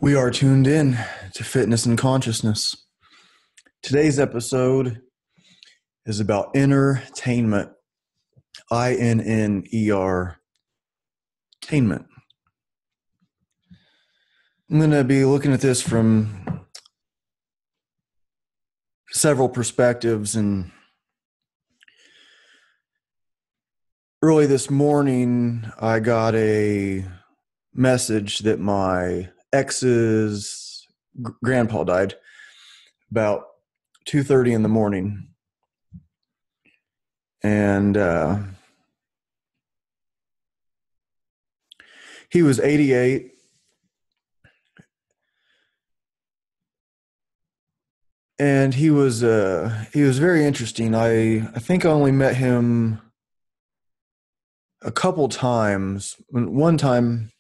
We are tuned in to fitness and consciousness. Today's episode is about inner-tainment. I-N-N-E-R, tainment. I'm going to be looking at this from several perspectives. And early this morning, I got a message that my ex's grandpa died about 2:30 in the morning. And he was 88. And he was very interesting. I think I only met him a couple times. One time,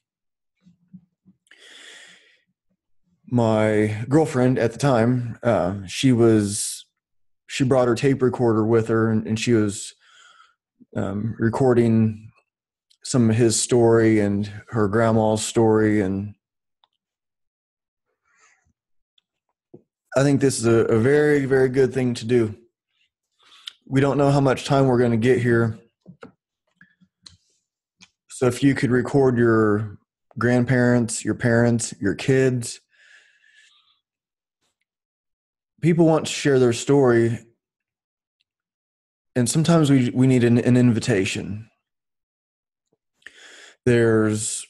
my girlfriend at the time, she brought her tape recorder with her, and she was recording some of his story and her grandma's story. And I think this is a very, very good thing to do. We don't know how much time we're going to get here. So if you could record your grandparents, your parents, your kids, people want to share their story. And sometimes we need an invitation. I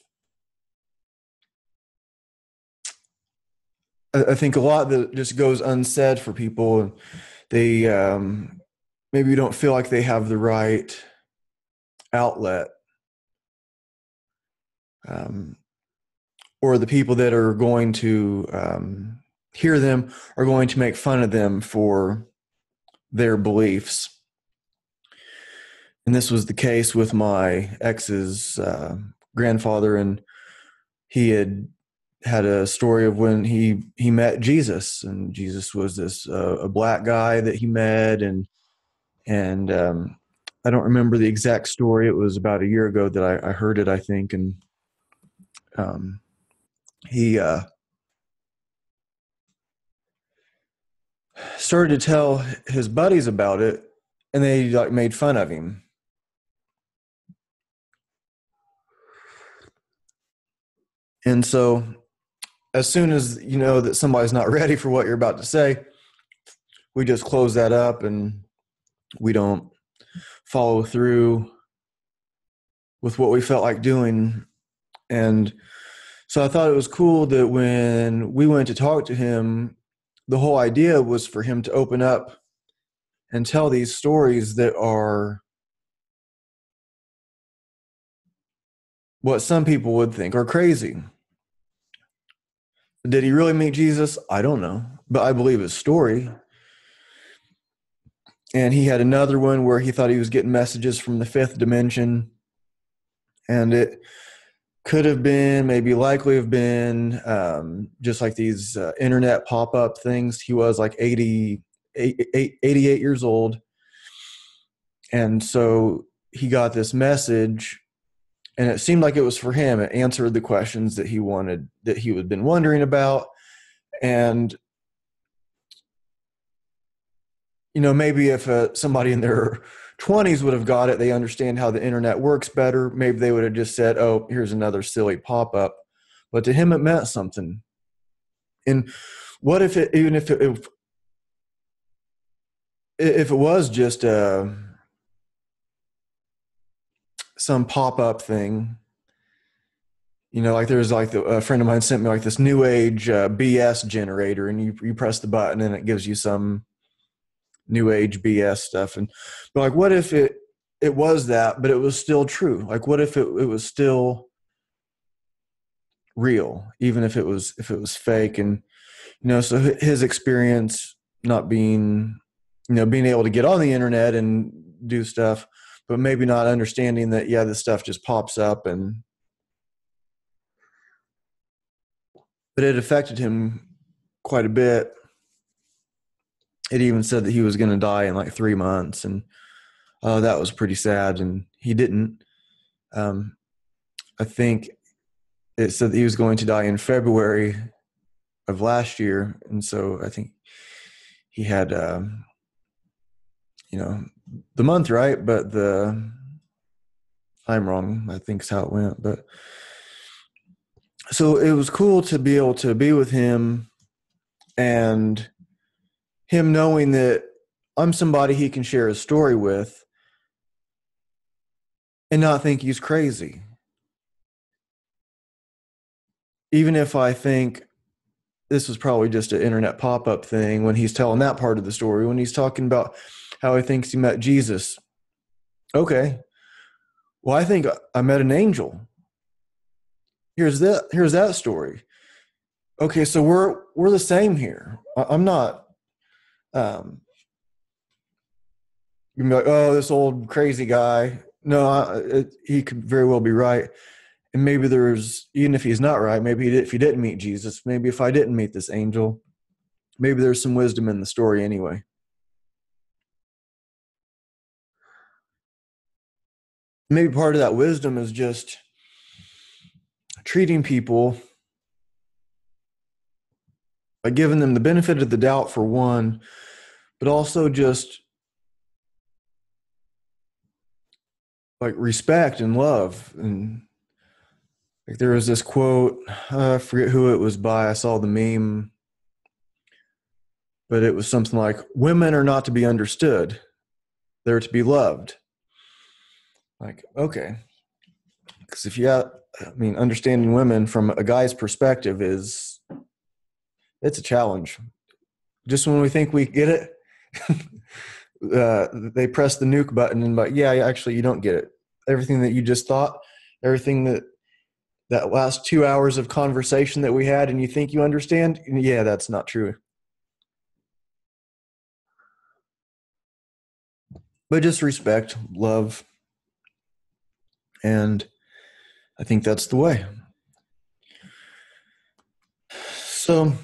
think a lot that just goes unsaid for people. They maybe don't feel like they have the right outlet, or the people that are going to hear them are going to make fun of them for their beliefs. And this was the case with my ex's grandfather, and he had a story of when he met Jesus, and Jesus was this a black guy that he met, and I don't remember the exact story. It was about a year ago that I heard it, I think, and he started to tell his buddies about it, and they made fun of him. And so as soon as you know that somebody's not ready for what you're about to say, we just close that up and we don't follow through with what we felt like doing. And so I thought it was cool that when we went to talk to him, the whole idea was for him to open up and tell these stories that are what some people would think are crazy. Did he really meet Jesus? I don't know, but I believe his story. And he had another one where he thought he was getting messages from the fifth dimension. And it could have been, maybe likely have been, just like these internet pop-up things. He was like 88 years old. And so he got this message, and it seemed like it was for him. It answered the questions that he wanted, that he had been wondering about. And, you know, maybe if somebody in their 20s would have got it, they understand how the internet works better. Maybe they would have just said, oh, here's another silly pop-up. But to him, it meant something. And what if it, even if it was just some pop-up thing, you know, like there's like a friend of mine sent me like this new age BS generator, and you press the button and it gives you some new age BS stuff. And but like, what if it was that, but it was still true? Like, what if it was still real, even if it was fake? And you know, so his experience not being, you know, being able to get on the internet and do stuff, but maybe not understanding that, yeah, this stuff just pops up. And but it affected him quite a bit. It even said that he was going to die in like 3 months, and that was pretty sad. And he didn't. I think it said that he was going to die in February of last year. And so I think he had, the month right, but I'm wrong, I think is how it went. But so it was cool to be able to be with him, and him knowing that I'm somebody he can share his story with and not think he's crazy. Even if I think this was probably just an internet pop-up thing when he's telling that part of the story, when he's talking about how he thinks he met Jesus. Okay, well, I think I met an angel. Here's that story. Okay, so we're the same here. I'm not you can be like, oh, this old crazy guy. No, he could very well be right. And maybe there's, even if he's not right, maybe if he didn't meet Jesus, maybe if I didn't meet this angel, maybe there's some wisdom in the story anyway. Maybe part of that wisdom is just treating people by giving them the benefit of the doubt for one, but also just like respect and love. And like there was this quote, I forget who it was by, I saw the meme, but it was something like, women are not to be understood, they're to be loved. Like, okay. Because if you got, understanding women from a guy's perspective it's a challenge. Just when we think we get it, they press the nuke button and like, yeah, actually you don't get it. Everything that you just thought, everything that last 2 hours of conversation that we had and you think you understand, yeah, that's not true. But just respect, love, and I think that's the way. So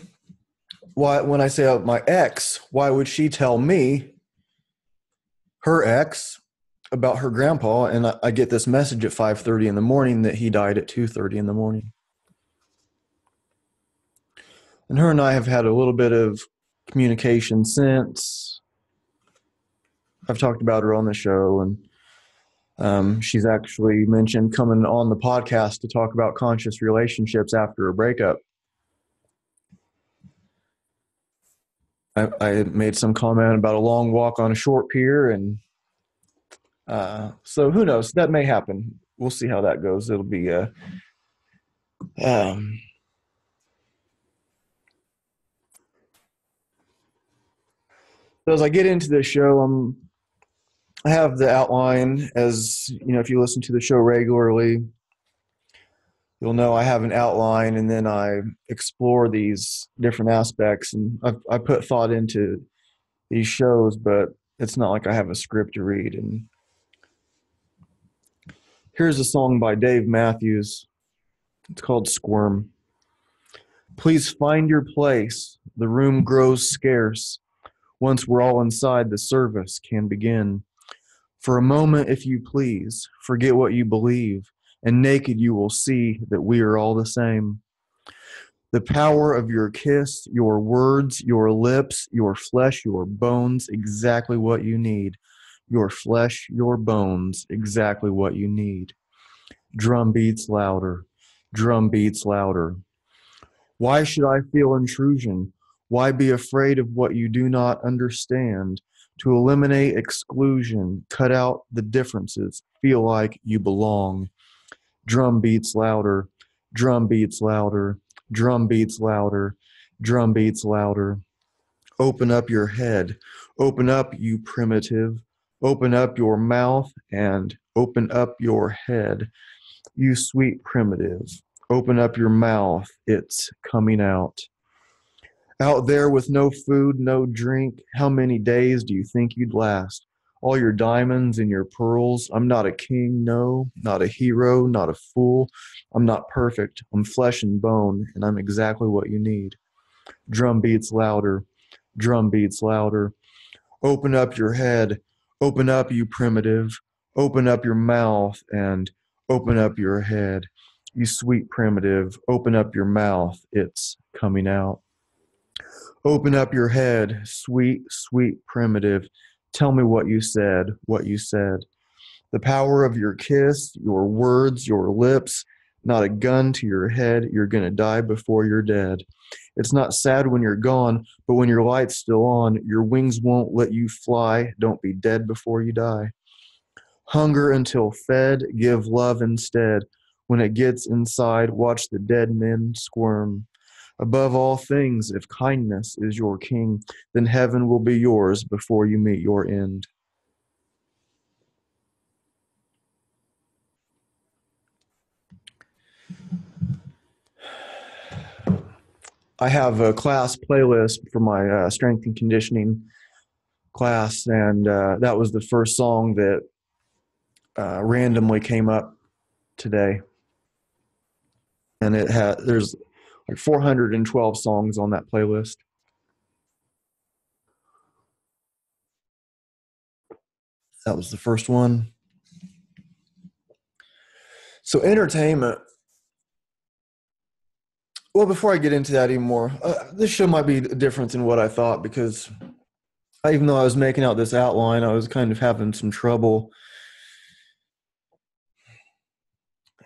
when I say my ex, why would she tell me, her ex, about her grandpa, and I get this message at 5:30 in the morning that he died at 2:30 in the morning? And her and I have had a little bit of communication since. I've talked about her on the show, and she's actually mentioned coming on the podcast to talk about conscious relationships after a breakup. I made some comment about a long walk on a short pier, and so who knows? That may happen. We'll see how that goes. It'll be so as I get into this show, I have the outline. As you know, if you listen to the show regularly, you'll know I have an outline, and then I explore these different aspects, and I put thought into these shows, but it's not like I have a script to read. And here's a song by Dave Matthews. It's called Squirm. Please find your place. The room grows scarce. Once we're all inside, the service can begin. For a moment, if you please, forget what you believe, and naked you will see that we are all the same. The power of your kiss, your words, your lips, your flesh, your bones, exactly what you need. Your flesh, your bones, exactly what you need. Drum beats louder. Drum beats louder. Why should I feel intrusion? Why be afraid of what you do not understand? To eliminate exclusion, cut out the differences, feel like you belong. Drum beats louder. Drum beats louder. Drum beats louder. Drum beats louder. Open up your head. Open up, you primitive. Open up your mouth and open up your head. You sweet primitive. Open up your mouth. It's coming out. Out there with no food, no drink, how many days do you think you'd last? All your diamonds and your pearls. I'm not a king, no, not a hero, not a fool. I'm not perfect. I'm flesh and bone, and I'm exactly what you need. Drum beats louder. Drum beats louder. Open up your head. Open up, you primitive. Open up your mouth and open up your head. You sweet primitive, open up your mouth, it's coming out. Open up your head, sweet, sweet primitive. Tell me what you said, what you said. The power of your kiss, your words, your lips, not a gun to your head. You're going to die before you're dead. It's not sad when you're gone, but when your light's still on, your wings won't let you fly. Don't be dead before you die. Hunger until fed, give love instead. When it gets inside, watch the dead men squirm. Above all things, if kindness is your king, then heaven will be yours before you meet your end. I have a class playlist for my strength and conditioning class, and that was the first song that randomly came up today. And there's like 412 songs on that playlist. That was the first one. So entertainment. Well, before I get into that anymore, this show might be different than what I thought, because even though I was making out this outline, I was kind of having some trouble.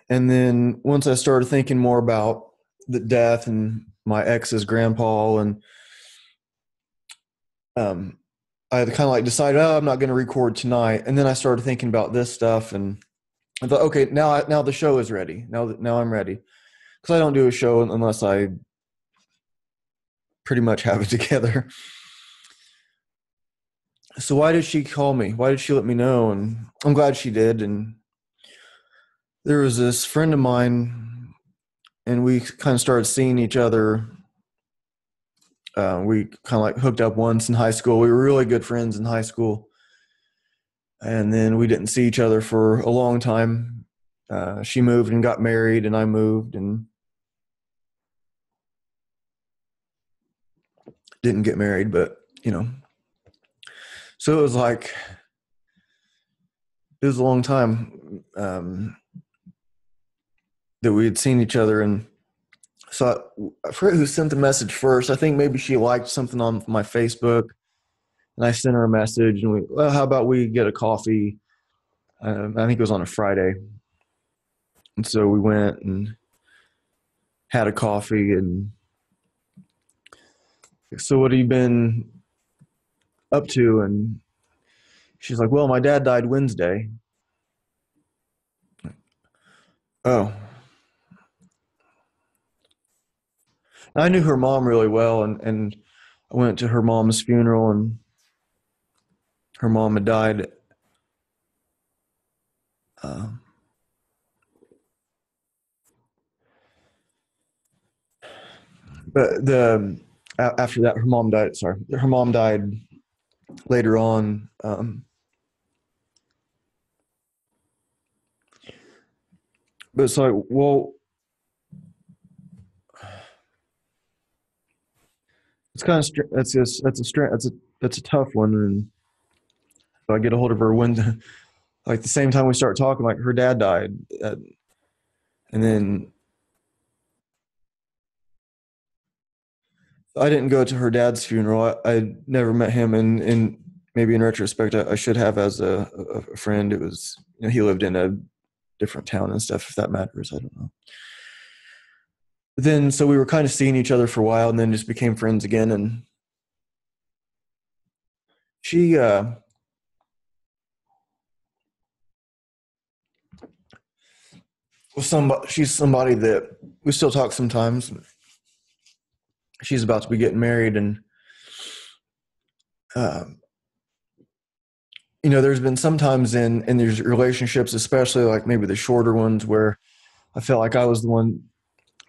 And then once I started thinking more about the death and my ex's grandpa, and I kind of like decided, I'm not going to record tonight. And then I started thinking about this stuff, and I thought, okay, now the show is ready. Now I'm ready, because I don't do a show unless I pretty much have it together. So why did she call me? Why did she let me know? And I'm glad she did. And there was this friend of mine, and we kind of started seeing each other. We kind of like hooked up once in high school. We were really good friends in high school. And then we didn't see each other for a long time. She moved and got married, and I moved and didn't get married, but so it was a long time that we had seen each other. And so I forget who sent the message first. I think maybe she liked something on my Facebook, and I sent her a message, and how about we get a coffee? I think it was on a Friday. And so we went and had a coffee. And so what have you been up to? And she's like, well, my dad died Wednesday. Oh. I knew her mom really well, and I went to her mom's funeral, and her mom had died. But after that, her mom died. Sorry, her mom died later on. But it's like, well, it's kind of that's a tough one. And so I get a hold of her when, like, the same time we start talking, like, her dad died, and then I didn't go to her dad's funeral. I never met him, and maybe in retrospect, I should have as a friend. It was, he lived in a different town and stuff, if that matters. I don't know. But then, so we were kind of seeing each other for a while, and then just became friends again. And she she's somebody that we still talk sometimes. She's about to be getting married, and there's been sometimes in these relationships, especially like maybe the shorter ones, where I felt like I was the one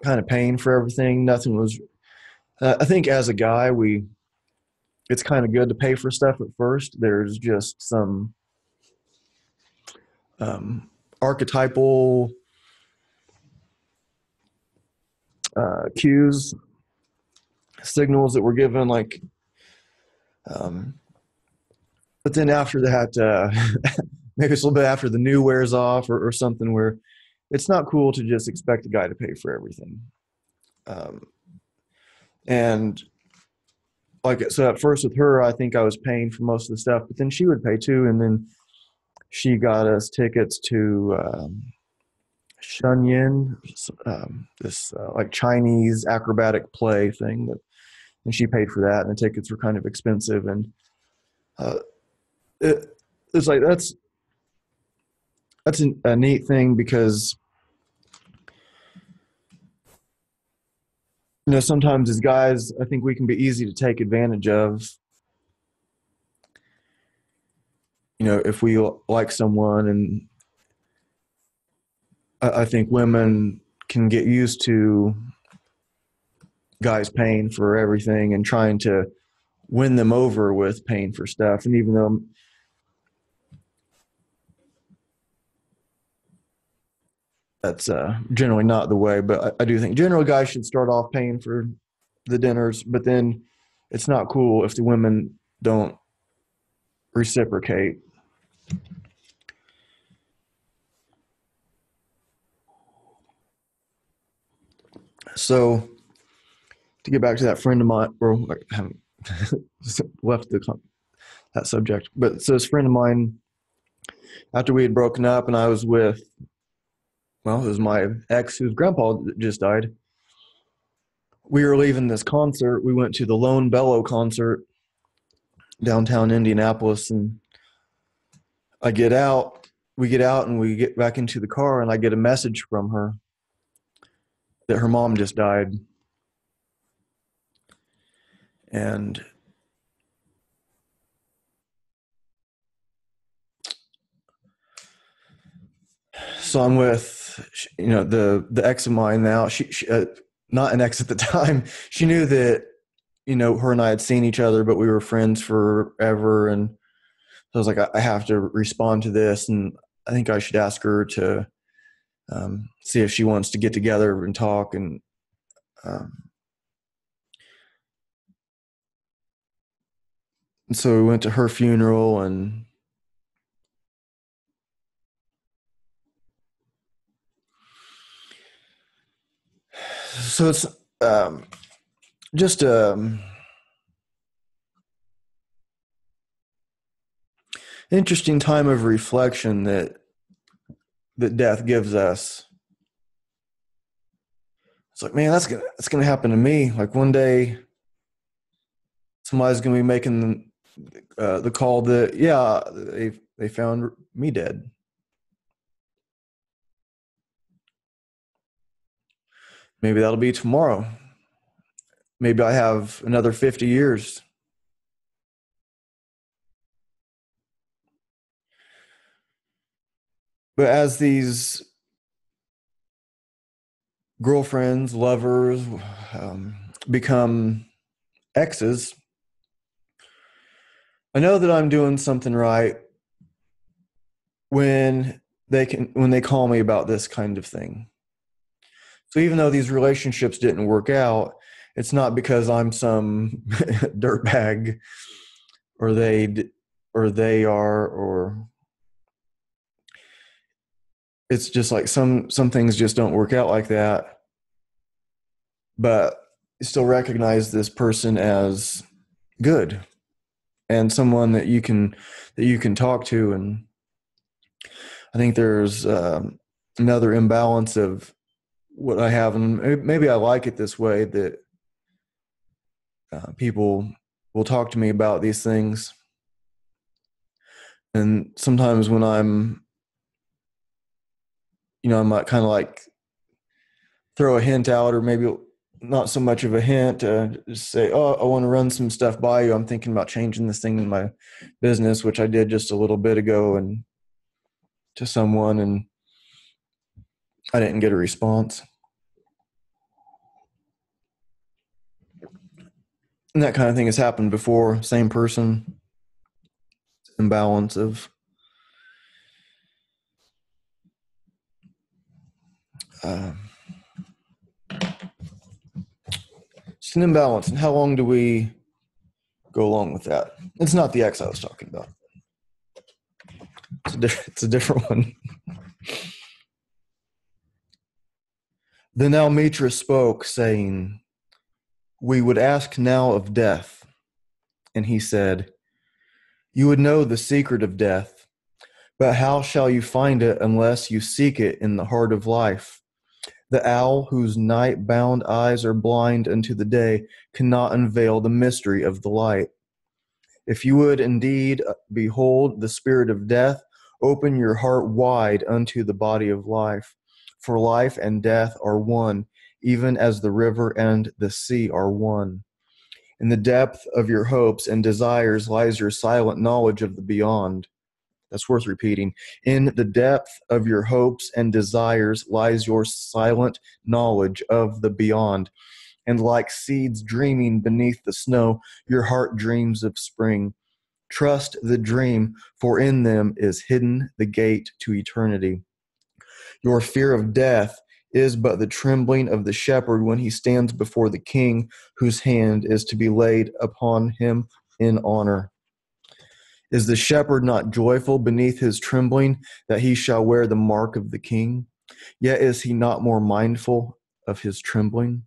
kind of paying for everything. Nothing was. I think as a guy, it's kind of good to pay for stuff at first. There's just some archetypal cues, signals that we're given, like. But then after that, maybe it's a little bit after the new wears off, or something, where it's not cool to just expect a guy to pay for everything. And like, so at first with her, I think I was paying for most of the stuff, but then she would pay too. And then she got us tickets to Shunyin, this like Chinese acrobatic play thing that, and she paid for that, and the tickets were kind of expensive. And uh, it's like that's a neat thing, because sometimes as guys, I think we can be easy to take advantage of. If we like someone, and I think women can get used to guys paying for everything and trying to win them over with paying for stuff. And even though that's generally not the way, but I do think generally guys should start off paying for the dinners, but then it's not cool if the women don't reciprocate. So to get back to that friend of mine, or I haven't left that subject, but so this friend of mine, after we had broken up and I was with, well, it was my ex whose grandpa just died. We were leaving this concert. We went to the Lone Bellow concert downtown Indianapolis, and we get out and we get back into the car, and I get a message from her that her mom just died. And so I'm with, the ex of mine now. She not an ex at the time. She knew that, her and I had seen each other, but we were friends forever. And so I was like, I have to respond to this, and I think I should ask her to see if she wants to get together and talk. And so we went to her funeral, and so it's just interesting time of reflection that death gives us. It's like, man, that's gonna happen to me. Like one day, somebody's gonna be making the call that, yeah, they found me dead. Maybe that'll be tomorrow. Maybe I have another 50 years. But as these girlfriends, lovers become exes, I know that I'm doing something right when they call me about this kind of thing. So even though these relationships didn't work out, it's not because I'm some dirtbag, or they are, or it's just like some things just don't work out like that. But you still recognize this person as good and someone that you can talk to. And I think there's another imbalance of what I have, and maybe I like it this way, that people will talk to me about these things. And sometimes when I might kind of like throw a hint out, or maybe not so much of a hint, just say, oh, I want to run some stuff by you. I'm thinking about changing this thing in my business, which I did just a little bit ago, and to someone, and I didn't get a response. And that kind of thing has happened before. Same person, imbalance of it's an imbalance. And how long do we go along with that? It's not the ex I was talking about. It's a different one. Then Almitra spoke, saying, "We would ask now of death." And he said, "You would know the secret of death, but how shall you find it unless you seek it in the heart of life? The owl whose night-bound eyes are blind unto the day cannot unveil the mystery of the light. If you would indeed behold the spirit of death, open your heart wide unto the body of life. For life and death are one, even as the river and the sea are one. In the depth of your hopes and desires lies your silent knowledge of the beyond." That's worth repeating. In the depth of your hopes and desires lies your silent knowledge of the beyond. And like seeds dreaming beneath the snow, your heart dreams of spring. Trust the dream, for in them is hidden the gate to eternity. Your fear of death is but the trembling of the shepherd when he stands before the king, whose hand is to be laid upon him in honor. Is the shepherd not joyful beneath his trembling that he shall wear the mark of the king? Yet is he not more mindful of his trembling?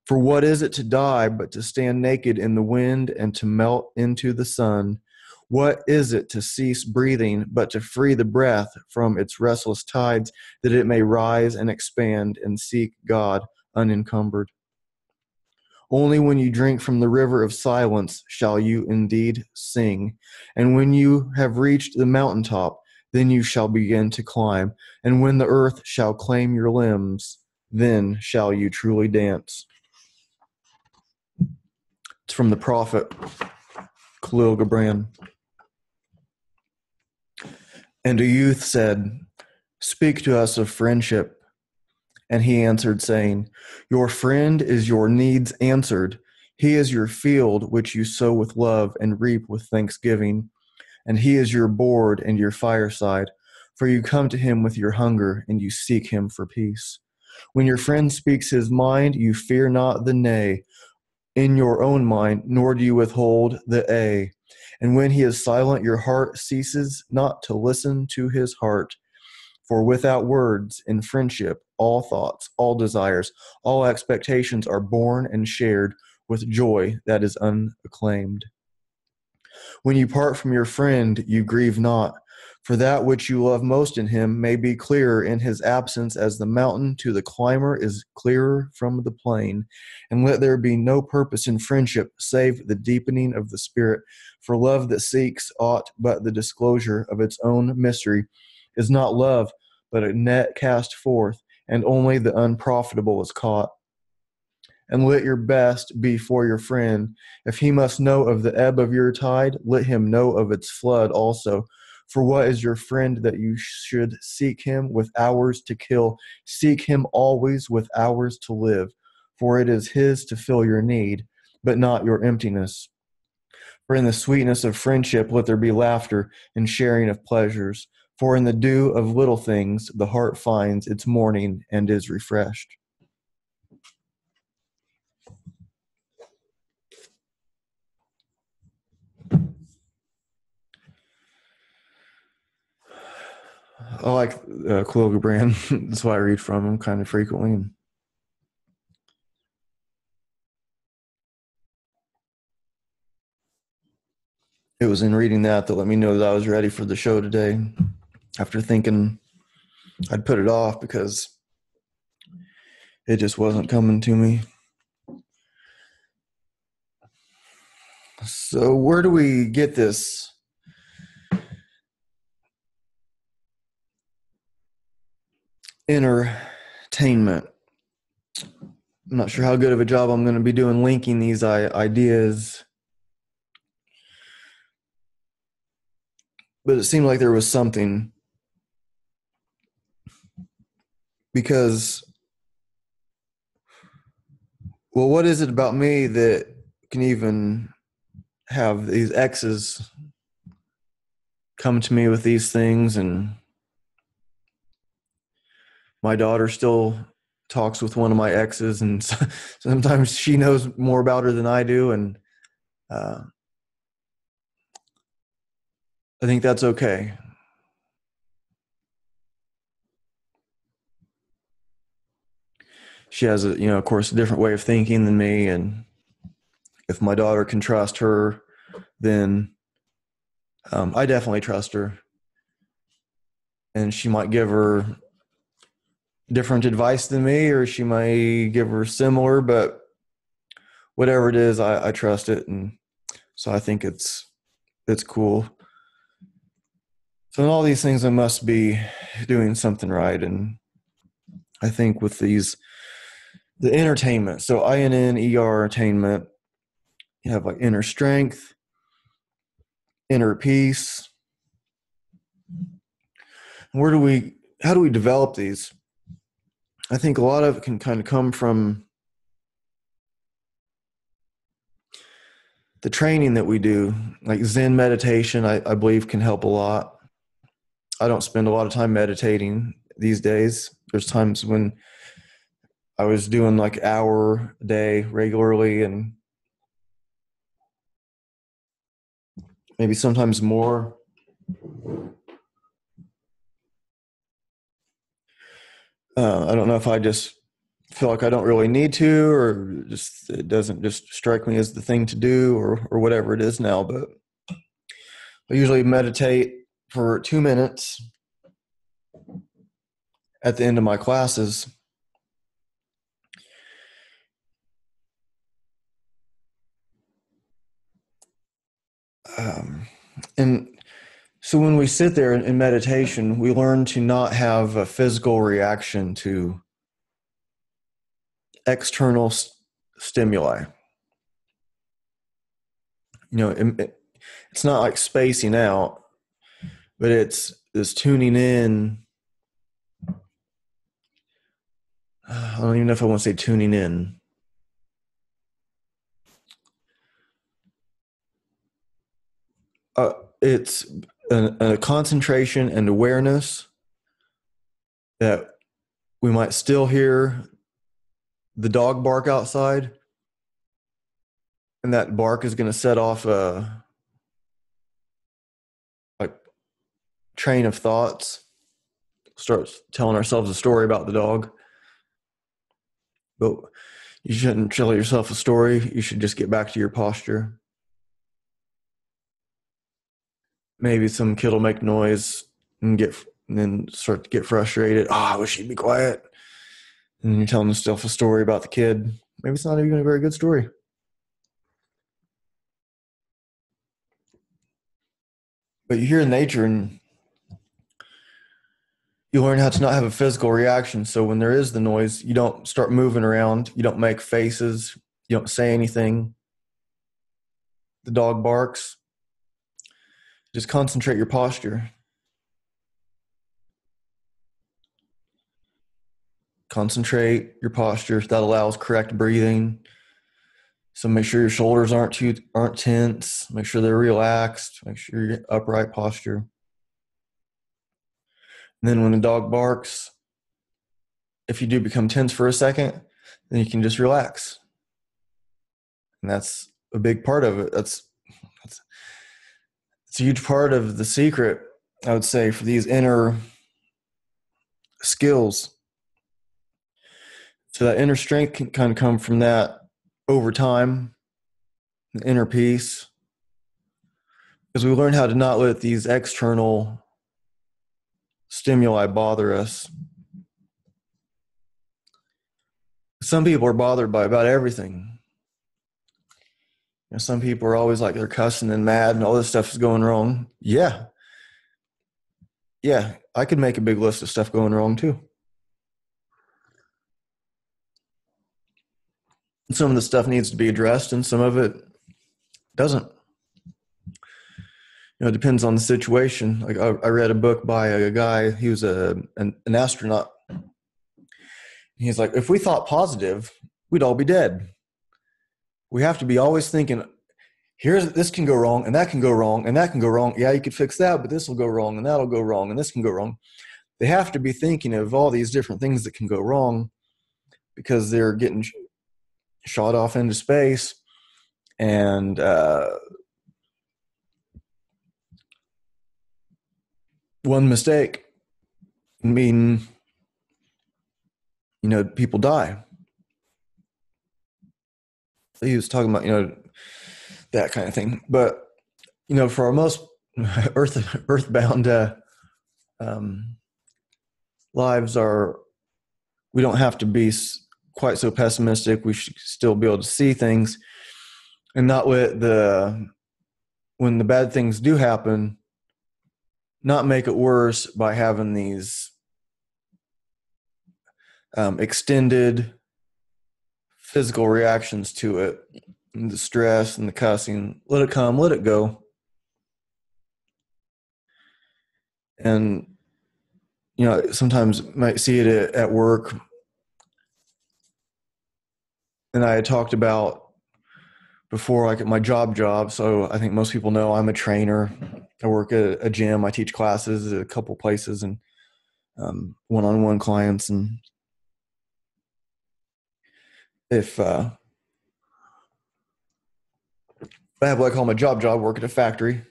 For what is it to die but to stand naked in the wind and to melt into the sun? What is it to cease breathing but to free the breath from its restless tides, that it may rise and expand and seek God unencumbered? Only when you drink from the river of silence shall you indeed sing. And when you have reached the mountaintop, then you shall begin to climb. And when the earth shall claim your limbs, then shall you truly dance. It's from the prophet Khalil Gibran. And a youth said, "Speak to us of friendship." And he answered, saying, "Your friend is your needs answered. He is your field which you sow with love and reap with thanksgiving. And he is your board and your fireside, for you come to him with your hunger, and you seek him for peace. When your friend speaks his mind, you fear not the nay in your own mind, nor do you withhold the a. And when he is silent, your heart ceases not to listen to his heart. For without words, in friendship, all thoughts, all desires, all expectations are born and shared with joy that is unacclaimed. When you part from your friend, you grieve not, for that which you love most in him may be clearer in his absence as the mountain to the climber is clearer from the plain. And let there be no purpose in friendship save the deepening of the spirit, for love that seeks aught but the disclosure of its own mystery is not love, but a net cast forth, and only the unprofitable is caught. And let your best be for your friend. If he must know of the ebb of your tide, let him know of its flood also. For what is your friend that you should seek him with hours to kill? Seek him always with hours to live, for it is his to fill your need, but not your emptiness. For in the sweetness of friendship let there be laughter and sharing of pleasures. For in the dew of little things the heart finds its morning and is refreshed. I like Khalil Gibran. That's why I read from him kind of frequently. It was in reading that let me know that I was ready for the show today, after thinking I'd put it off because it just wasn't coming to me. So where do we get this entertainment? I'm not sure how good of a job I'm going to be doing linking these ideas, but it seemed like there was something, because, well, what is it about me that can even have these exes come to me with these things? And my daughter still talks with one of my exes, and sometimes she knows more about her than I do, and I think that's okay. she has a, of course, a different way of thinking than me. And if my daughter can trust her, then I definitely trust her. And she might give her different advice than me, or she might give her similar, but whatever it is, I trust it. And so I think it's cool. So in all these things, I must be doing something right. And I think with the Inner-tainment, so Inner-tainment, you have like inner strength, inner peace. How do we develop these? I think a lot of it can kind of come from the training that we do, like Zen meditation, I believe can help a lot. I don't spend a lot of time meditating these days. There's times when I was doing like an hour a day regularly, and maybe sometimes more. I don't know if I just feel like I don't really need to, or just it doesn't just strike me as the thing to do, or whatever it is now. But I usually meditate for 2 minutes at the end of my classes. And so when we sit there in meditation, we learn to not have a physical reaction to external stimuli. It's not like spacing out, but it's tuning in. I don't even know if I want to say tuning in. It's a concentration and awareness that we might still hear the dog bark outside, and that bark is going to set off a train of thoughts, starts telling ourselves a story about the dog. But you shouldn't tell yourself a story. You should just get back to your posture. Maybe some kid will make noise and then start to get frustrated. Oh, I wish he'd be quiet. And you're telling yourself a story about the kid. Maybe it's not even a very good story. But you hear nature and you learn how to not have a physical reaction. So when there is the noise, you don't start moving around. You don't make faces. You don't say anything. The dog barks. Just concentrate your posture. Concentrate your posture. That allows correct breathing. So make sure your shoulders aren't tense. Make sure they're relaxed. Make sure you're upright posture. And then when the dog barks, if you do become tense for a second, then you can just relax. And that's a big part of it. It's a huge part of the secret, I would say, for these inner skills. So that inner strength can kind of come from that over time, the inner peace. Because we learn how to not let these external stimuli bother us. Some people are bothered by about everything. Some people are always like they're cussing and mad and all this stuff is going wrong. Yeah, I could make a big list of stuff going wrong too. Some of the stuff needs to be addressed and some of it doesn't. It depends on the situation. Like I read a book by a guy, he was an astronaut. He's like, if we thought positive, we'd all be dead. We have to be always thinking, this can go wrong, and that can go wrong, and that can go wrong. Yeah, you could fix that, but this will go wrong, and that'll go wrong, and this can go wrong. They have to be thinking of all these different things that can go wrong because they're getting shot off into space. And one mistake mean people die. he was talking about, that kind of thing. But, for our most earthbound um, lives, we don't have to be quite so pessimistic. We should still be able to see things and not when the bad things do happen, not make it worse by having these extended physical reactions to it, and the stress and the cussing. Let it come, let it go. And, sometimes might see it at work. And I had talked about before, like at my job. So I think most people know I'm a trainer. I work at a gym. I teach classes at a couple places and one-on-one clients. And if I have what I call my job, work at a factory,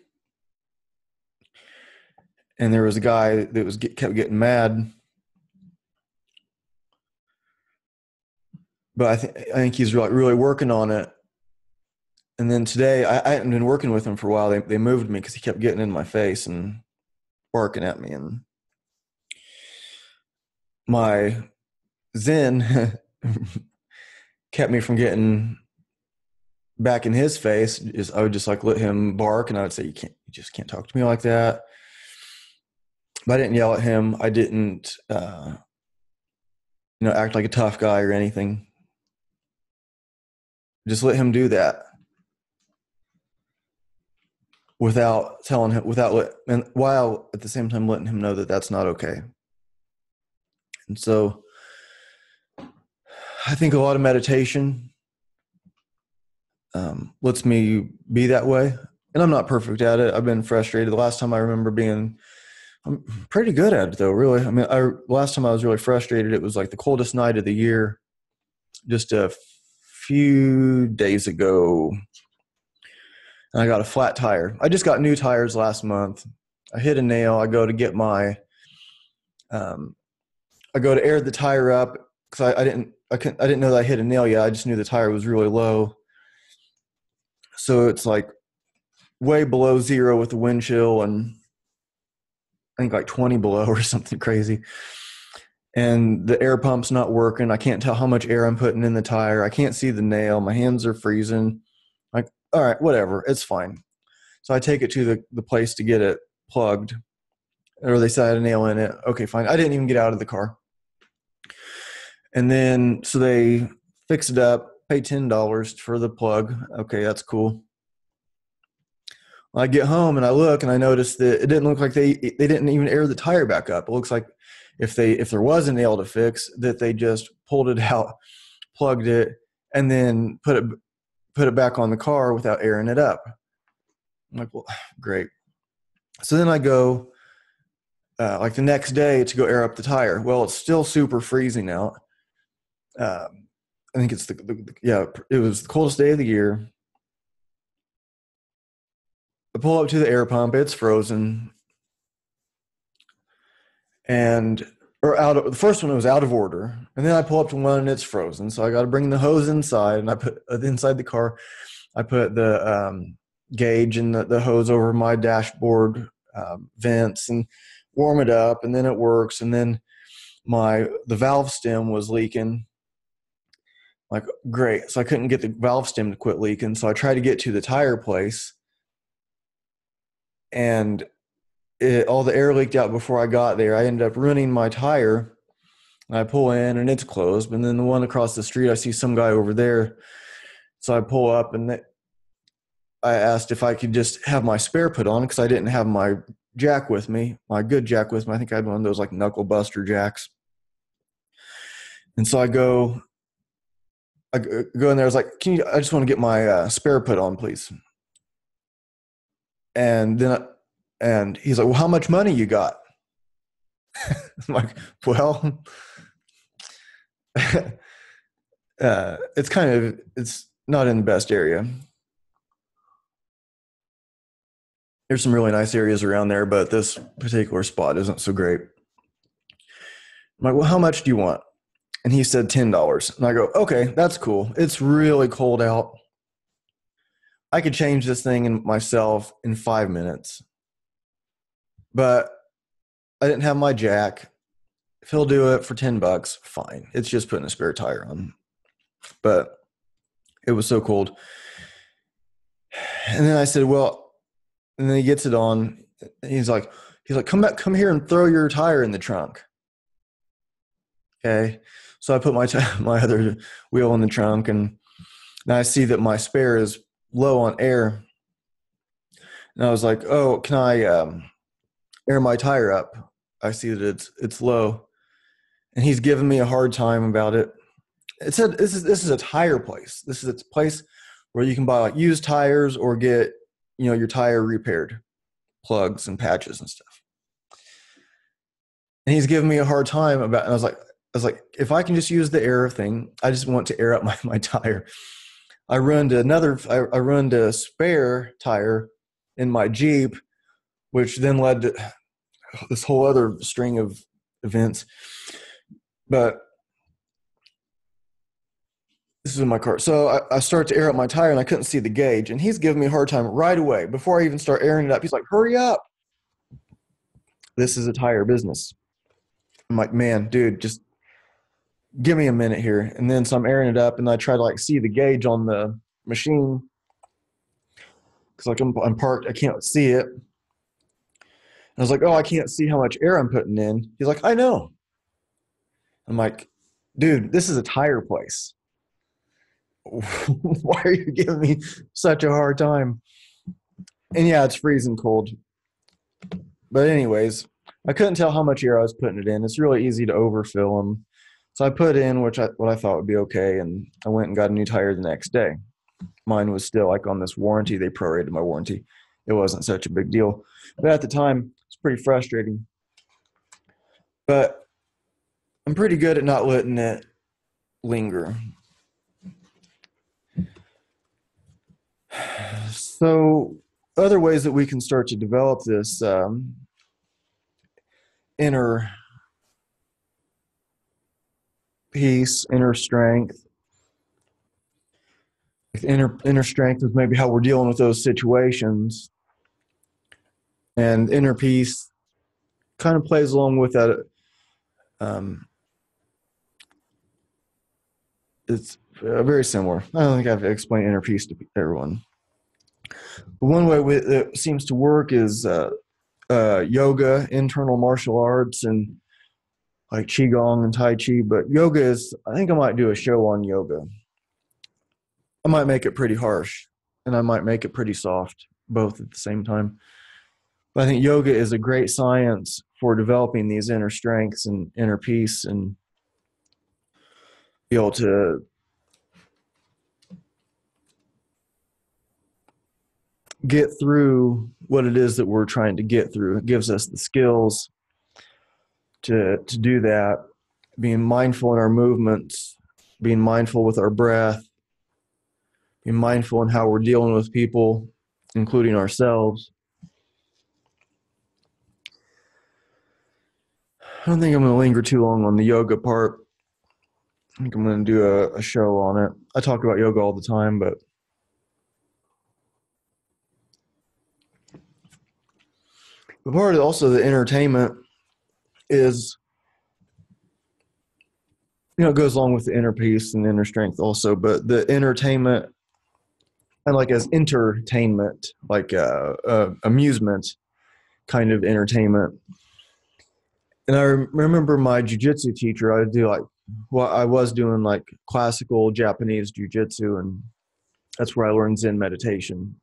and there was a guy that kept getting mad. But I think he's really working on it. And then today, I hadn't been working with him for a while. They moved me because he kept getting in my face and barking at me. And my Zen kept me from getting back in his face. I would just like let him bark, and I would say, you just can't talk to me like that. But I didn't yell at him. I didn't, act like a tough guy or anything. Just let him do that without telling him, and while at the same time letting him know that that's not okay. And so I think a lot of meditation lets me be that way. And I'm not perfect at it. I've been frustrated. The last time I remember I'm pretty good at it though, really. I mean, last time I was really frustrated, it was like the coldest night of the year, just a few days ago. And I got a flat tire. I just got new tires last month. I hit a nail. I go to get I go to air the tire up because I didn't know that I hit a nail yet. I just knew the tire was really low. So it's like way below zero with the wind chill, and I think like 20 below or something crazy. And the air pump's not working. I can't tell how much air I'm putting in the tire. I can't see the nail. My hands are freezing. Like, all right, whatever. It's fine. So I take it to the place to get it plugged, or they said I had a nail in it. Okay, fine. I didn't even get out of the car. And then, so they fix it up, pay $10 for the plug. Okay, that's cool. I get home and I look and I notice that it didn't look like they didn't even air the tire back up. It looks like if there was a nail to fix, that they just pulled it out, plugged it, and then put it back on the car without airing it up. I'm like, well, great. So then I go like the next day to go air up the tire. Well, it's still super freezing out. I think it's it was the coldest day of the year. I pull up to the air pump. It's frozen. The first one was out of order. And then I pull up to one and it's frozen. So I got to bring the hose inside, and I put inside the car. I put the gauge and the hose over my dashboard vents and warm it up, and then it works. And then the valve stem was leaking. Like, great. So I couldn't get the valve stem to quit leaking. So I tried to get to the tire place, and all the air leaked out before I got there. I ended up running my tire, and I pull in and it's closed. And then the one across the street, I see some guy over there. So I pull up, and I asked if I could just have my spare put on, because I didn't have my jack with me, my good jack with me. I think I had one of those like knuckle buster jacks. And so I go in there. I was like, I just want to get my spare put on, please. And he's like, well, how much money you got? I'm like, well, it's not in the best area. There's some really nice areas around there, but this particular spot isn't so great. I'm like, well, how much do you want? And he said $10. And I go, okay, that's cool. It's really cold out. I could change this thing in myself in 5 minutes, but I didn't have my jack. If he'll do it for $10, fine. It's just putting a spare tire on. But it was so cold. And then I said, well, and then he gets it on. He's like, come here and throw your tire in the trunk. Okay. So I put my other wheel in the trunk, and now I see that my spare is low on air. And I was like, oh, can I air my tire up? I see that it's low. And he's giving me a hard time about it. It said this is a tire place. This is a place where you can buy like used tires or get, your tire repaired, plugs and patches and stuff. And he's giving me a hard time about it. And I was like, if I can just use the air thing, I just want to air up my tire. I ruined a spare tire in my Jeep, which then led to this whole other string of events. But this is in my car. So I start to air up my tire, and I couldn't see the gauge. And he's giving me a hard time right away. Before I even start airing it up, he's like, hurry up. This is a tire business. I'm like, man, dude, just give me a minute here. And then so I'm airing it up, and I try to see the gauge on the machine. Because I'm parked, I can't see it. And I was like, oh, I can't see how much air I'm putting in. He's like, I know. I'm like, dude, this is a tire place. Why are you giving me such a hard time? And yeah, it's freezing cold. But anyways, I couldn't tell how much air I was putting it in. It's really easy to overfill them. So I put in what I thought would be okay, and I went and got a new tire the next day. Mine was still on this warranty. They prorated my warranty. It wasn't such a big deal. But at the time, it's pretty frustrating. But I'm pretty good at not letting it linger. So other ways that we can start to develop this inner peace, inner strength. Inner strength is maybe how we're dealing with those situations. And inner peace kind of plays along with that. It's very similar. I don't think I've explained inner peace to everyone. But one way that seems to work is yoga, internal martial arts, and like qigong and tai chi. But yoga is, I think I might do a show on yoga. I might make it pretty harsh, and I might make it pretty soft, both at the same time. But I think yoga is a great science for developing these inner strengths and inner peace, and be able to get through what it is that we're trying to get through. It gives us the skills to do that, being mindful in our movements, being mindful with our breath, being mindful in how we're dealing with people, including ourselves. I don't think I'm going to linger too long on the yoga part. I think I'm going to do a show on it. I talk about yoga all the time, but part of also the entertainment is, it goes along with the inner peace and inner strength also, but the entertainment, and as entertainment, amusement kind of entertainment. And I remember my jiu-jitsu teacher, I was doing classical Japanese jiu-jitsu, and that's where I learned Zen meditation.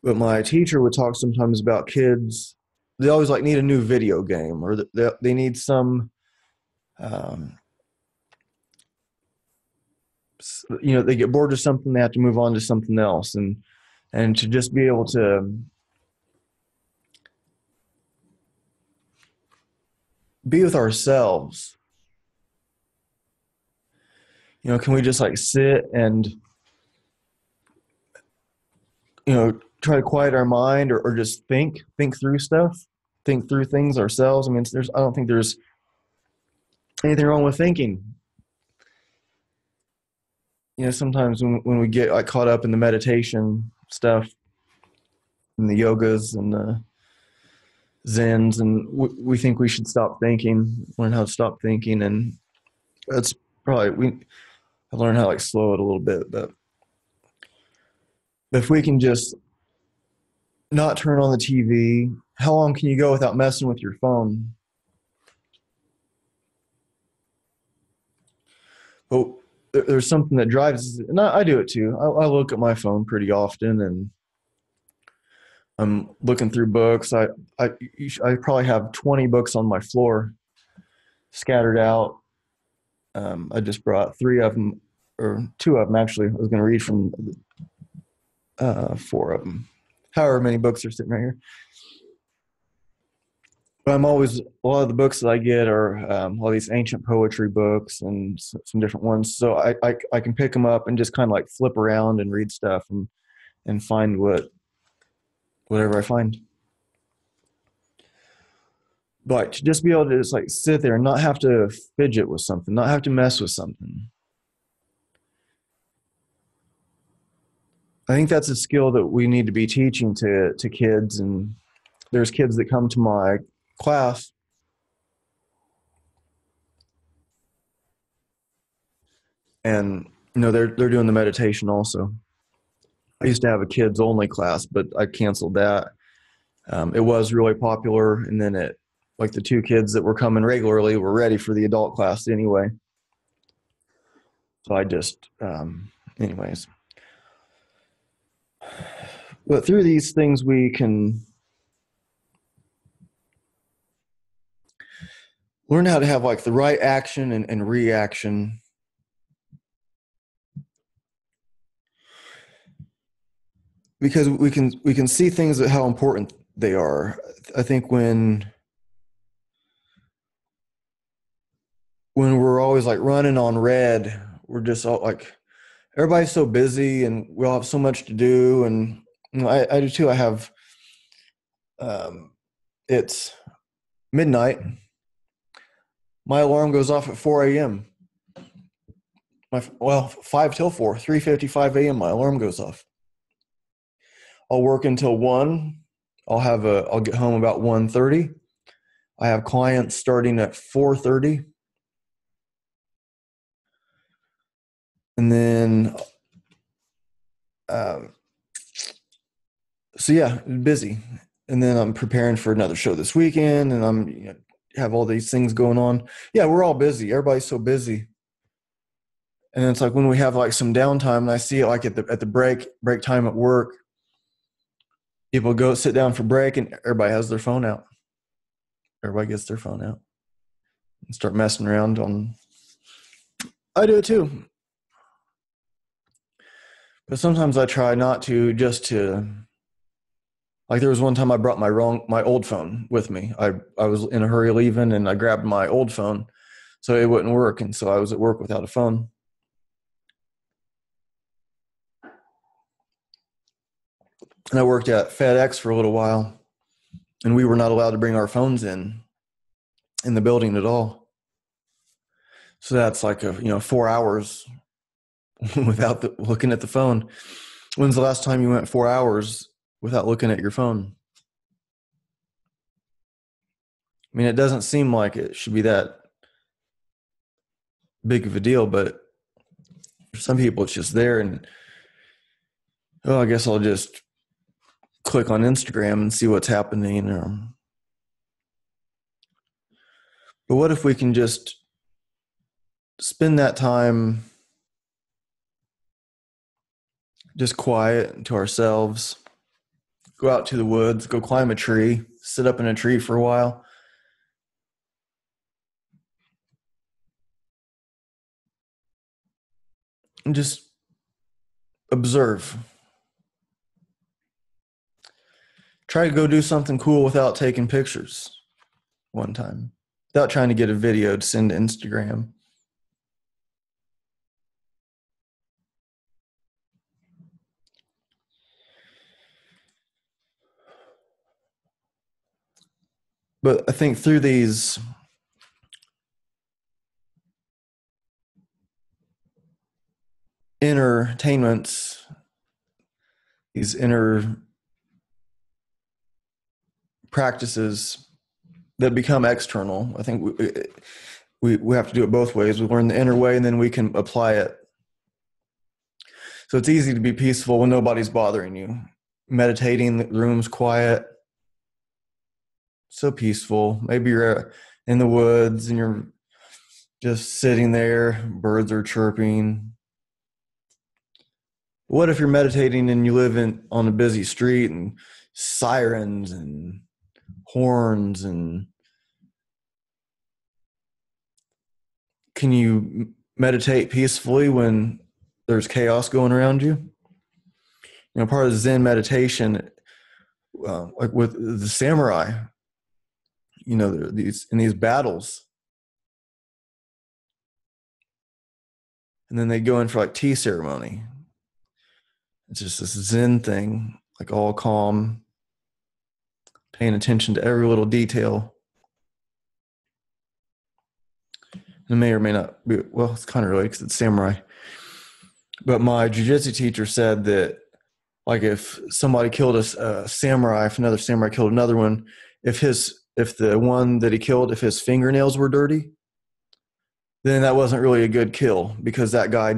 But my teacher would talk sometimes about kids. They always need a new video game, or they need some, they get bored of something, they have to move on to something else, and to just be able to be with ourselves. Can we just sit and try to quiet our mind, or just think through stuff, think through things ourselves. I don't think there's anything wrong with thinking. sometimes when we get like caught up in the meditation stuff and the yogas and the zens, and we think we should stop thinking, learn how to stop thinking, and that's probably I learned how to like slow it a little bit. But if we can just not turn on the TV, how long can you go without messing with your phone? But there's something that drives, and I do it too. I look at my phone pretty often, and I'm looking through books. I probably have 20 books on my floor, scattered out. I just brought three of them, or two of them actually. I was going to read from four of them. However many books are sitting right here. But I'm always, a lot of the books that I get are all these ancient poetry books and some different ones. So I can pick them up and just kind of like flip around and read stuff and find whatever I find. But to just be able to just like sit there and not have to fidget with something, not have to mess with something. I think that's a skill that we need to be teaching to kids. And there's kids that come to my class and they're doing the meditation also. I used to have a kids only class, but I canceled that. It was really popular, and then like the two kids that were coming regularly were ready for the adult class anyway. So I just, anyways. But through these things, we can learn how to have like the right action and reaction. Because we can see things at how important they are. I think when we're always like running on red, we're just all like, everybody's so busy and we all have so much to do. And I do too. I have, it's midnight. My alarm goes off at 4 a.m. 5 till 4, 3:55 a.m. My alarm goes off. I'll work until 1. I'll get home about 1:30. I have clients starting at 4:30. And then, so yeah, busy. And then I'm preparing for another show this weekend, and I'm have all these things going on. Yeah, we're all busy. Everybody's so busy. And it's like when we have like some downtime, and I see it like at the break time at work, people go sit down for break, and everybody has their phone out. Everybody gets their phone out and start messing around on. I do it too. But sometimes I try not to, just to, like there was one time I brought my old phone with me. I was in a hurry leaving, and I grabbed my old phone so it wouldn't work. And so I was at work without a phone. And I worked at FedEx for a little while, and we were not allowed to bring our phones in the building at all. So that's like 4 hours without looking at the phone. When's the last time you went 4 hours without looking at your phone? I mean, it doesn't seem like it should be that big of a deal, but for some people it's just there, and I guess I'll just click on Instagram and see what's happening. But what if we can just spend that time just quiet to ourselves, go out to the woods, go climb a tree, sit up in a tree for a while, and just observe. Try to go do something cool without taking pictures one time, without trying to get a video to send to Instagram. But I think through these, entertainments, these inner practices that become external. I think we have to do it both ways. We learn the inner way, and then we can apply it. So it's easy to be peaceful when nobody's bothering you. Meditating, the room's quiet, so peaceful. Maybe you're in the woods and you're just sitting there, birds are chirping. What if you're meditating and you live on a busy street and sirens and horns, and can you meditate peacefully when there's chaos going around you? You know, part of Zen meditation, like with the samurai, you know, in these battles, and then they go in for like tea ceremony. It's just this Zen thing, like all calm, paying attention to every little detail. It may or may not be, well, it's kind of related because it's samurai. But my jiu-jitsu teacher said that, like, if somebody killed a samurai, if another samurai killed another one, if the one that he killed, if his fingernails were dirty, then that wasn't really a good kill, because that guy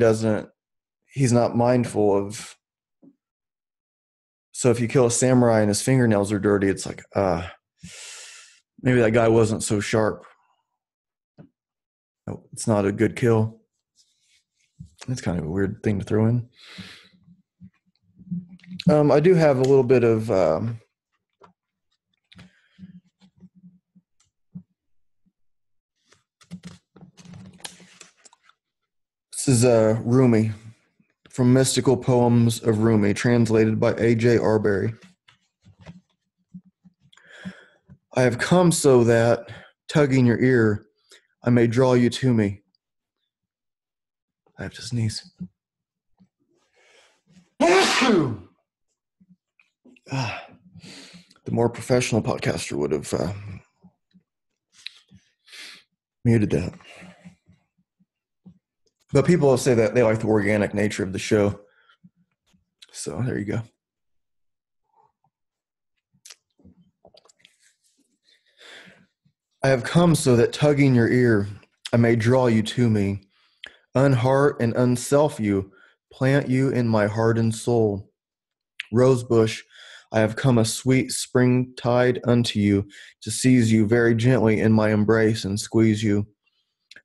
he's not mindful of. So if you kill a samurai and his fingernails are dirty, it's like, maybe that guy wasn't so sharp. It's not a good kill. It's kind of a weird thing to throw in. I do have a little bit of this is Rumi, from Mystical Poems of Rumi, translated by A.J. Arbery. I have come so that, tugging your ear, I may draw you to me. I have to sneeze. The more professional podcaster would have muted that. But people say that they like the organic nature of the show. So there you go. I have come so that, tugging your ear, I may draw you to me, unheart and unself you, plant you in my heart and soul. Rosebush, I have come a sweet springtide unto you, to seize you very gently in my embrace and squeeze you.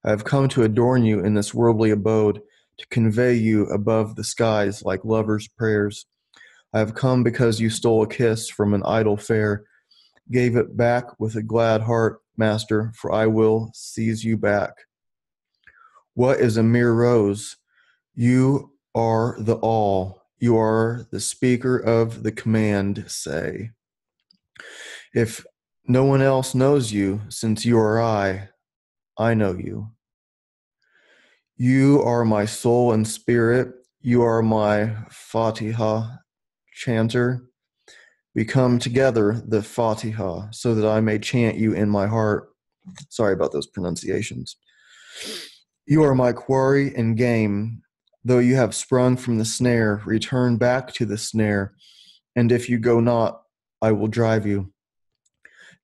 I have come to adorn you in this worldly abode, to convey you above the skies like lovers' prayers. I have come because you stole a kiss from an idle fair, gave it back with a glad heart, master, for I will seize you back. What is a mere rose? You are the all. You are the speaker of the command, say. If no one else knows you, since you are I know you. You are my soul and spirit. You are my Fatiha chanter. We come together the Fatiha, so that I may chant you in my heart. Sorry about those pronunciations. You are my quarry and game. Though you have sprung from the snare, return back to the snare. And if you go not, I will drive you.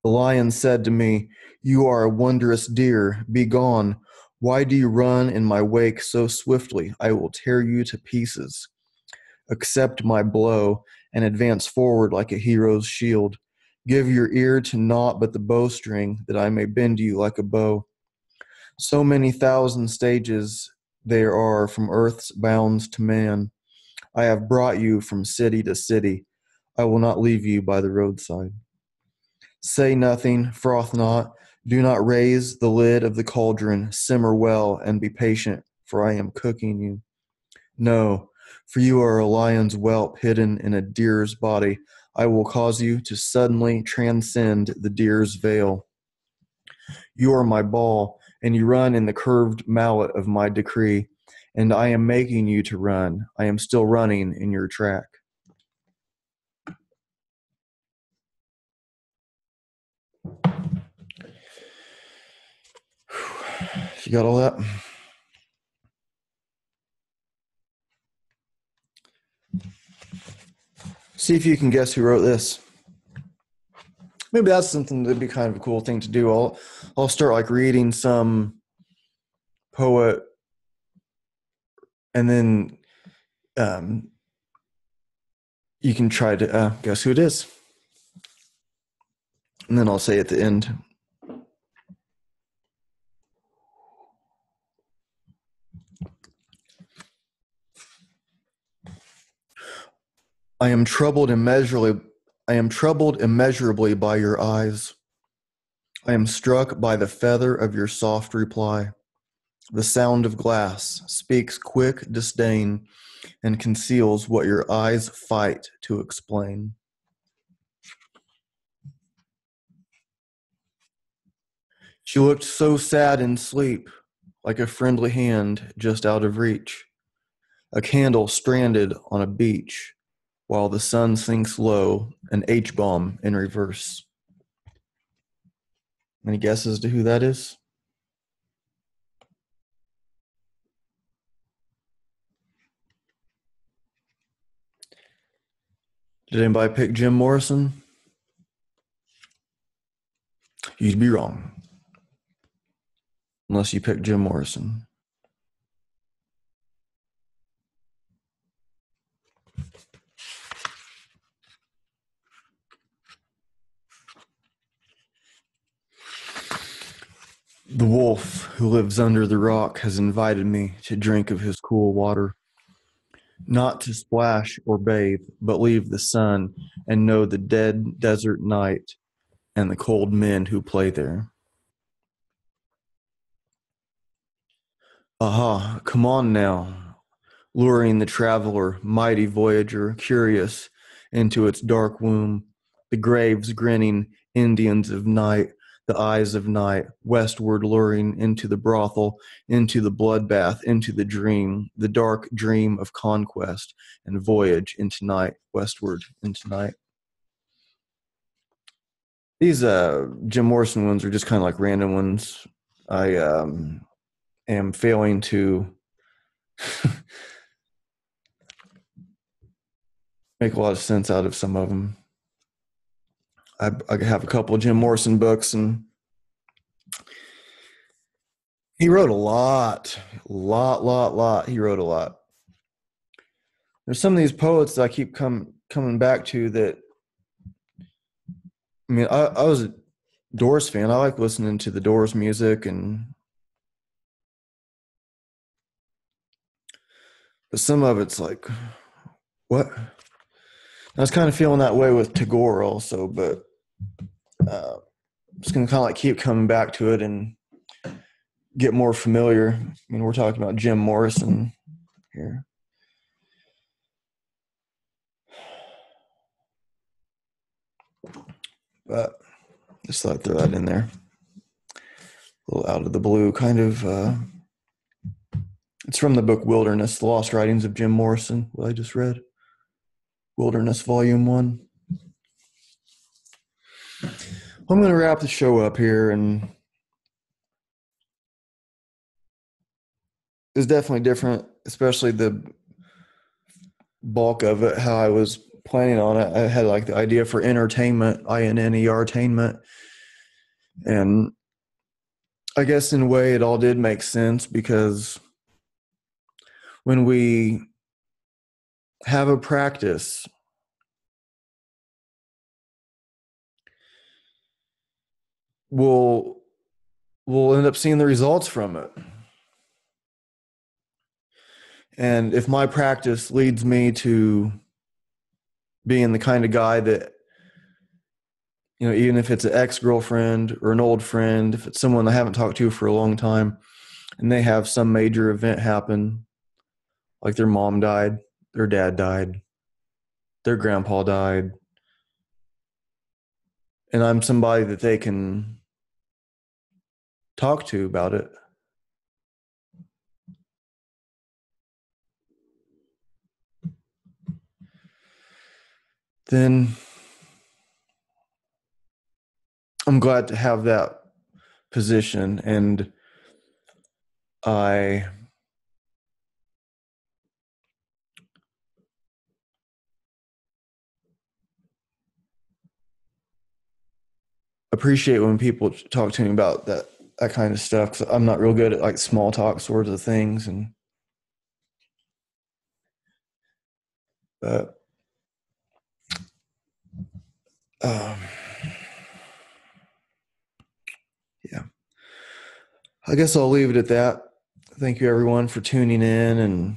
The lion said to me, you are a wondrous deer. Be gone. Why do you run in my wake so swiftly? I will tear you to pieces. Accept my blow and advance forward like a hero's shield. Give your ear to naught but the bowstring, that I may bend you like a bow. So many thousand stages there are from earth's bounds to man. I have brought you from city to city. I will not leave you by the roadside. Say nothing, froth not. Do not raise the lid of the cauldron. Simmer well and be patient, for I am cooking you. No, for you are a lion's whelp hidden in a deer's body. I will cause you to suddenly transcend the deer's veil. You are my ball, and you run in the curved mallet of my decree, and I am making you to run. I am still running in your track. You got all that? See if you can guess who wrote this. Maybe that's something that'd be kind of a cool thing to do. I'll start like reading some poet, and then you can try to guess who it is. And then I'll say at the end. I am troubled immeasurably by your eyes. I am struck by the feather of your soft reply. The sound of glass speaks quick disdain and conceals what your eyes fight to explain. She looked so sad in sleep, like a friendly hand just out of reach, a candle stranded on a beach, while the sun sinks low, an H-bomb in reverse. Any guesses to who that is? Did anybody pick Jim Morrison? You'd be wrong. Unless you picked Jim Morrison. The wolf who lives under the rock has invited me to drink of his cool water, not to splash or bathe, but leave the sun and know the dead desert night and the cold men who play there. Aha, come on now, luring the traveler, mighty voyager, curious into its dark womb, the graves grinning Indians of night, the eyes of night, westward luring into the brothel, into the bloodbath, into the dream, the dark dream of conquest and voyage into night, westward into night. These Jim Morrison ones are just kind of like random ones. I am failing to make a lot of sense out of some of them. I have a couple of Jim Morrison books, and he wrote a lot. He wrote a lot. There's some of these poets that I keep coming back to that. I mean, I was a Doors fan. I like listening to the Doors music, but some of it's like, what? I was kind of feeling that way with Tagore also, but I'm just going to kind of like keep coming back to it and get more familiar. I mean, we're talking about Jim Morrison here. But just thought I'd throw that in there. A little out of the blue, kind of. It's from the book Wilderness, The Lost Writings of Jim Morrison, what I just read. Wilderness, Volume 1. I'm going to wrap the show up here, and it's definitely different, especially the bulk of it, how I was planning on it. I had like the idea for Inner-tainment, INNER-tainment, and I guess in a way it all did make sense, because when we have a practice, we'll end up seeing the results from it. And if my practice leads me to being the kind of guy that, you know, even if it's an ex-girlfriend or an old friend, if it's someone I haven't talked to for a long time and they have some major event happen, like their mom died, their dad died, their grandpa died, and I'm somebody that they can talk to about it, then I'm glad to have that position. And I appreciate when people talk to me about that kind of stuff, because I'm not real good at like small talk sorts of things. But um, yeah, I guess I'll leave it at that. Thank you everyone for tuning in, and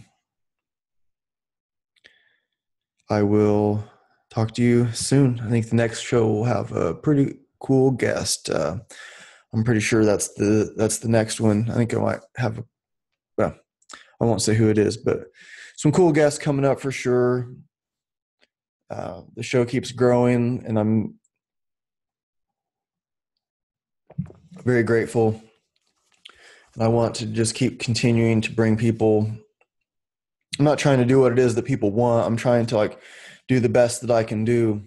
I will talk to you soon. I think the next show will have a pretty cool guest. I'm pretty sure that's the next one. I think I might have well, I won't say who it is, but some cool guests coming up for sure. The show keeps growing, and I'm very grateful. And I want to just keep continuing to bring people. I'm not trying to do what it is that people want. I'm trying to like do the best that I can do.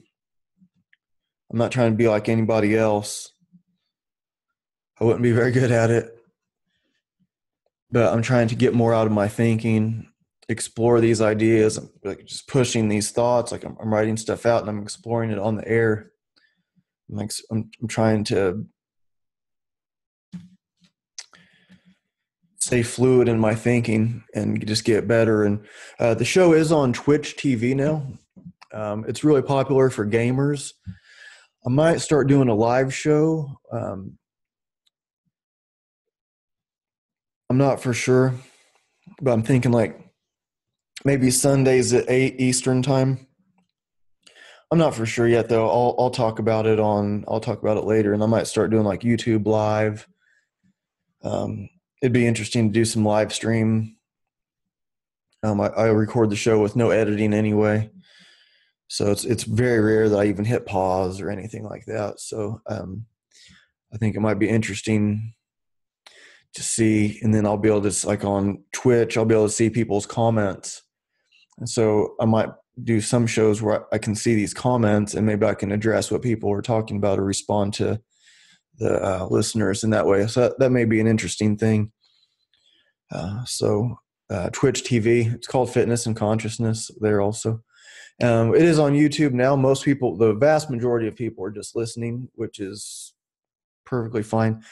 I'm not trying to be like anybody else. I wouldn't be very good at it. But I'm trying to get more out of my thinking, explore these ideas, like just pushing these thoughts. Like I'm writing stuff out and I'm exploring it on the air. I'm trying to stay fluid in my thinking and just get better. And the show is on Twitch TV now. It's really popular for gamers. I might start doing a live show. I'm not for sure, but I'm thinking like maybe Sundays at 8 Eastern time. I'm not for sure yet though. I'll talk about it later, and I might start doing like YouTube live. It'd be interesting to do some live stream. I record the show with no editing anyway, so it's very rare that I even hit pause or anything like that. So I think it might be interesting to see, and then I'll be able to, like on Twitch, I'll be able to see people's comments, and so I might do some shows where I can see these comments, and maybe I can address what people are talking about or respond to the listeners in that way. So that may be an interesting thing. Twitch TV, it's called Fitness and Consciousness there also. It is on YouTube now. Most people, the vast majority of people are just listening, which is perfectly fine,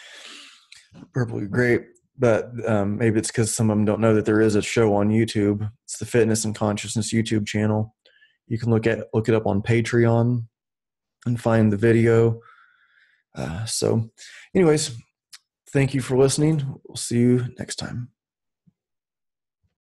perfectly great. But maybe it's because some of them don't know that there is a show on YouTube. It's the Fitness and Consciousness YouTube channel. You can look it up on Patreon and find the video. So anyways, thank you for listening. We'll see you next time.